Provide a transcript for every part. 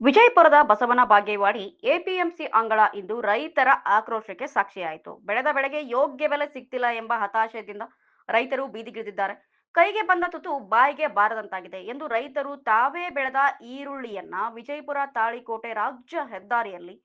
ವಿಜಯಪುರದ ಬಸವನ ಬಾಗೇವಾಡಿ ಎಪಿಎಂಸಿ ಅಂಗಳ ಇಂದು ರೈತರ ಆಕ್ರೋಶಕ್ಕೆ ಸಾಕ್ಷಿಯಾಯಿತು. ಬೆಳೆದ ಬೆಳೆಗೆ ಯೋಗ್ಯ ಬೆಲೆ ಸಿಗ್ತಿಲ್ಲ ಎಂಬ ಹತಾಶೆಯಿಂದ ರೈತರು ಬೀದಿಗಿಳಿದಿದ್ದಾರೆ. ಕೈಗೆ ಬಂದ ತುತ್ತು ಬಾಯಿಗೆ ಬಾರದಂತಾಗಿದೆ ಎಂದು ರೈತರು ತಾವೇ ಬೆಳೆದ ಈರುಳ್ಳಿಯನ್ನ ವಿಜಯಪುರ ತಾಳಿಕೋಟೆ ರಾಜ್ಯ ಹೆದ್ದಾರಿಯಲ್ಲಿ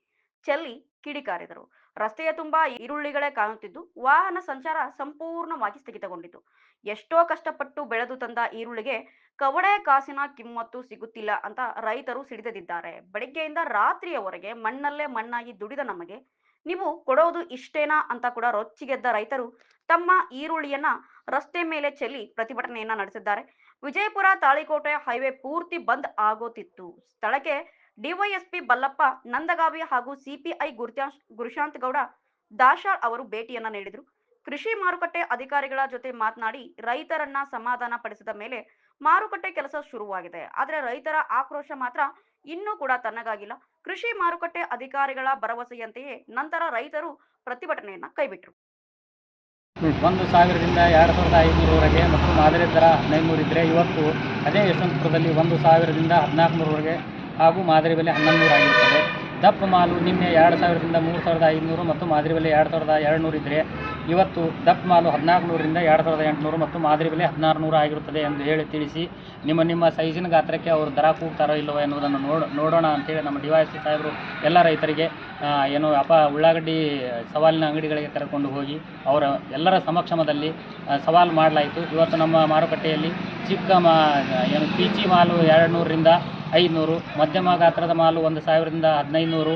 ಚೆಲ್ಲಿ ಕಿಡಿಕಾರಿದರು. ರಸ್ತೆಯ ತುಂಬಾ ಈರುಳ್ಳಿಗಳೇ ಕಾಣುತ್ತಿದ್ದು ವಾಹನ ಸಂಚಾರ ಸಂಪೂರ್ಣವಾಗಿ ಸ್ಥಗಿತಗೊಂಡಿತು. ಎಷ್ಟೋ ಕಷ್ಟಪಟ್ಟು ಬೆಳೆದು ತಂದ ಈರುಳ್ಳಿಗೆ ಕವಡೆ ಕಾಸಿನ ಕಿಮ್ಮತ್ತು ಸಿಗುತ್ತಿಲ್ಲ ಅಂತ ರೈತರು ಸಿಡಿದೆದ್ದಿದ್ದಾರೆ. ಬೆಳಿಗ್ಗೆಯಿಂದ ರಾತ್ರಿಯವರೆಗೆ ಮಣ್ಣಲ್ಲೇ ಮಣ್ಣಾಗಿ ದುಡಿದ ನಮಗೆ ನೀವು ಕೊಡೋದು ಇಷ್ಟೇನಾ ಅಂತ ಕೂಡ ರೊಚ್ಚಿಗೆದ್ದ ರೈತರು ತಮ್ಮ ಈರುಳ್ಳಿಯನ್ನ ರಸ್ತೆ ಮೇಲೆ ಚೆಲ್ಲಿ ಪ್ರತಿಭಟನೆಯನ್ನ ನಡೆಸಿದ್ದಾರೆ. ವಿಜಯಪುರ ತಾಳಿಕೋಟೆ ಹೈವೇ ಪೂರ್ತಿ ಬಂದ್ ಆಗೋತಿತ್ತು. ಸ್ಥಳಕ್ಕೆ ಡಿವೈಎಸ್ಪಿ ಬಲ್ಲಪ್ಪ ನಂದಗಾವಿ ಹಾಗೂ ಸಿಪಿಐ ಗುರುಶಾಂತ್ ಗೌಡ ದಾಶಾಳ್ ಅವರು ಭೇಟಿಯನ್ನ ನೀಡಿದರು. ಕೃಷಿ ಮಾರುಕಟ್ಟೆ ಅಧಿಕಾರಿಗಳ ಜೊತೆ ಮಾತನಾಡಿ ರೈತರನ್ನ ಸಮಾಧಾನ ಪಡಿಸಿದ ಮೇಲೆ ಮಾರುಕಟ್ಟೆ ಕೆಲಸ ಶುರುವಾಗಿದೆ. ಆದರೆ ರೈತರ ಆಕ್ರೋಶ ಮಾತ್ರ ಇನ್ನೂ ಕೂಡ ತಣ್ಣಗಾಗಿಲ್ಲ. ಕೃಷಿ ಮಾರುಕಟ್ಟೆ ಅಧಿಕಾರಿಗಳ ಭರವಸೆಯಂತೆಯೇ ನಂತರ ರೈತರು ಪ್ರತಿಭಟನೆಯನ್ನ ಕೈಬಿಟ್ಟರು. 1,000ರಿಂದ 2,500ವರೆಗೆ ಮತ್ತು ಮಾದರಿ ದರ 1,500 ಇದ್ದರೆ ಇವತ್ತು ಅದೇ ಯಶವಂತಪುರದಲ್ಲಿ 1,000ದಿಂದ 1,400ವರೆಗೆ ಹಾಗೂ ಮಾದರಿ ಬೆಲೆ 1,100 ಆಗಿರುತ್ತದೆ. ದಪ್ಪ ಮಾಲು ನಿನ್ನೆ 2,000ರಿಂದ 3,500 ಮತ್ತು ಮಾದರಿ ಬೆಲೆ 2,200 ಇದ್ದರೆ ಇವತ್ತು ದಪ್ಪ ಮಾಲು 1,400ರಿಂದ 2,800 ಮತ್ತು ಮಾದರಿ ಬೆಲೆ 1,600 ಆಗಿರುತ್ತದೆ ಎಂದು ಹೇಳಿ ತಿಳಿಸಿ, ನಿಮ್ಮ ಸೈಜಿನ ಗಾತ್ರಕ್ಕೆ ಅವರು ದರ ಕೂಗ್ತಾರೋ ಇಲ್ಲವೋ ಎನ್ನುವುದನ್ನು ನೋಡೋಣ ಅಂತೇಳಿ ನಮ್ಮ ಡಿವೈಎಸ್ಪಿ ಸಾಹೇಬರು ಎಲ್ಲ ರೈತರಿಗೆ ಉಳ್ಳಾಗಡ್ಡಿ ಸವಾಲಿನ ಅಂಗಡಿಗಳಿಗೆ ಕರೆದುಕೊಂಡು ಹೋಗಿ ಅವರ ಎಲ್ಲರ ಸಮಕ್ಷಮದಲ್ಲಿ ಸವಾಲು ಮಾಡಲಾಯಿತು. ಇವತ್ತು ನಮ್ಮ ಮಾರುಕಟ್ಟೆಯಲ್ಲಿ ಚಿಕ್ಕ ಪೀಚಿ ಮಾಲು 200ರಿಂದ 500, ಮಧ್ಯಮ ಗಾತ್ರದ ಮಾಲು 1,000ರಿಂದ 1,500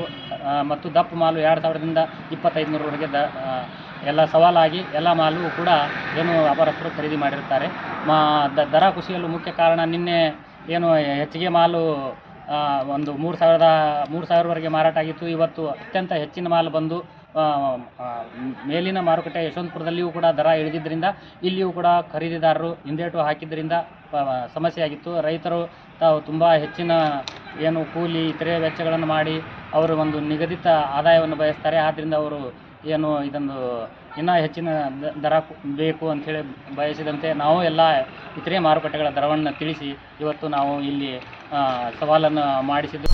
ಮತ್ತು ದಪ್ಪ ಮಾಲು 2,000ದಿಂದ 2,500ವರೆಗೆ ಎಲ್ಲ ಸವಾಲಾಗಿ ಎಲ್ಲ ಮಾಲು ಕೂಡ ವ್ಯಾಪಾರಸ್ಥರು ಖರೀದಿ ಮಾಡಿರುತ್ತಾರೆ. ದರ ಕುಸಿಯಲು ಮುಖ್ಯ ಕಾರಣ ನಿನ್ನೆ ಹೆಚ್ಚಿಗೆ ಮಾಲು ಒಂದು 3,000ವರೆಗೆ ಮಾರಾಟ ಆಗಿತ್ತು. ಇವತ್ತು ಅತ್ಯಂತ ಹೆಚ್ಚಿನ ಮಾಲು ಬಂದು ಮೇಲಿನ ಮಾರುಕಟ್ಟೆ ಯಶವಂತಪುರದಲ್ಲಿಯೂ ಕೂಡ ದರ ಇಳಿದಿದ್ದರಿಂದ ಇಲ್ಲಿಯೂ ಕೂಡ ಖರೀದಿದಾರರು ಹಿಂದೇಟು ಹಾಕಿದ್ದರಿಂದ ಸಮಸ್ಯೆಯಾಗಿತ್ತು. ರೈತರು ತಾವು ತುಂಬ ಹೆಚ್ಚಿನ ಕೂಲಿ ಇತರೆ ವೆಚ್ಚಗಳನ್ನು ಮಾಡಿ ಅವರು ಒಂದು ನಿಗದಿತ ಆದಾಯವನ್ನು ಬಯಸ್ತಾರೆ. ಆದ್ದರಿಂದ ಅವರು ಇದೊಂದು ಇನ್ನೂ ಹೆಚ್ಚಿನ ದರ ಬೇಕು ಅಂಥೇಳಿ ಬಯಸಿದಂತೆ ನಾವು ಎಲ್ಲ ಇತರೆ ಮಾರುಕಟ್ಟೆಗಳ ದರವನ್ನು ತಿಳಿಸಿ ಇವತ್ತು ನಾವು ಇಲ್ಲಿ ಸವಾಲನ್ನು ಮಾಡಿಸಿದ್ದು.